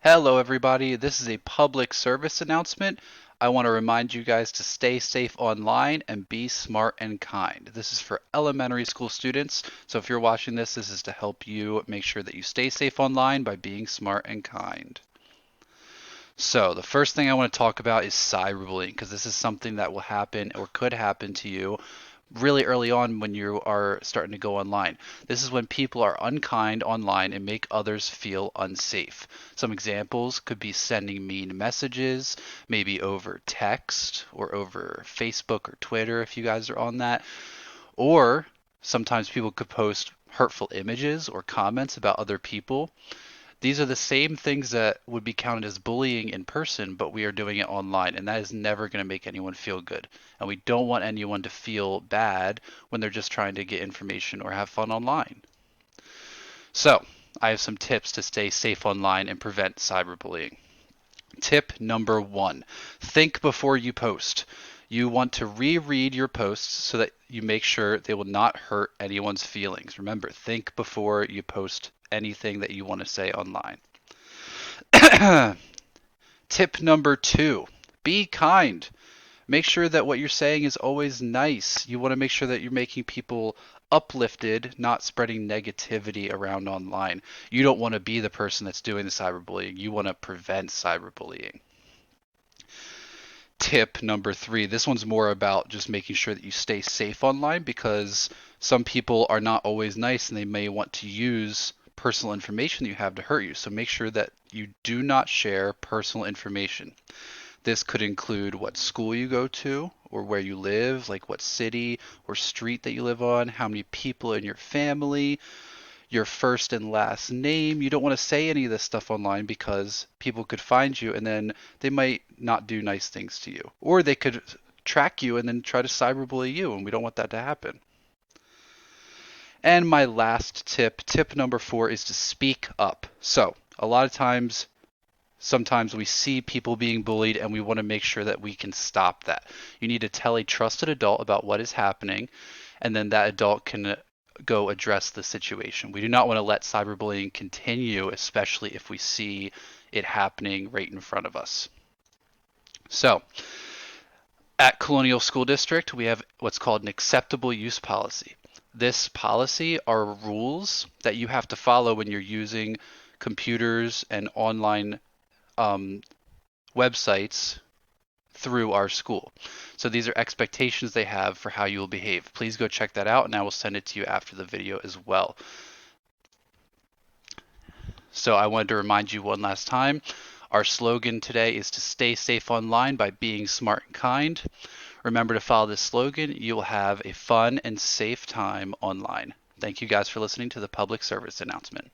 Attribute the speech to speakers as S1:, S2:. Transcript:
S1: Hello, everybody. This is a public service announcement. I want to remind you guys to stay safe online and be smart and kind. This is for elementary school students. So if you're watching this, this is to help you make sure that you stay safe online by being smart and kind. So the first thing I want to talk about is cyberbullying because this is something that will happen or could happen to you really early on when you are starting to go online. This is when people are unkind online and make others feel unsafe. Some examples could be sending mean messages, maybe over text or over Facebook or Twitter if you guys are on that, or sometimes people could post hurtful images or comments about other people. These are the same things that would be counted as bullying in person, but we are doing it online, and that is never going to make anyone feel good. And we don't want anyone to feel bad when they're just trying to get information or have fun online. So, I have some tips to stay safe online and prevent cyberbullying. Tip number one, think before you post. You want to reread your posts so that you make sure they will not hurt anyone's feelings. Remember, think before you post anything that you want to say online. Tip number two, be kind. Make sure that what you're saying is always nice. You want to make sure that you're making people uplifted, not spreading negativity around online. You don't want to be the person that's doing the cyberbullying. You want to prevent cyberbullying. Tip number three, this one's more about just making sure that you stay safe online because some people are not always nice and they may want to use personal information that you have to hurt you. So make sure that you do not share personal information. This could include what school you go to or where you live, like what city or street that you live on, how many people in your family, your first and last name. You don't want to say any of this stuff online because people could find you and then they might not do nice things to you. Or they could track you and then try to cyberbully you, and we don't want that to happen. And my last tip, tip number four, is to speak up. So, a lot of times sometimes we see people being bullied and we want to make sure that we can stop that. You need to tell a trusted adult about what is happening, and then that adult can go address the situation. We do not want to let cyberbullying continue, especially if we see it happening right in front of us. So, at Colonial School District, we have what's called an acceptable use policy. This policy are rules that you have to follow when you're using computers and online um, websites through our school. So these are expectations they have for how you will behave. Please go check that out, and I will send it to you after the video as well. So I wanted to remind you one last time. Our slogan today is to stay safe online by being smart and kind. Remember to follow this slogan. You will have a fun and safe time online. Thank you guys for listening to the public service announcement.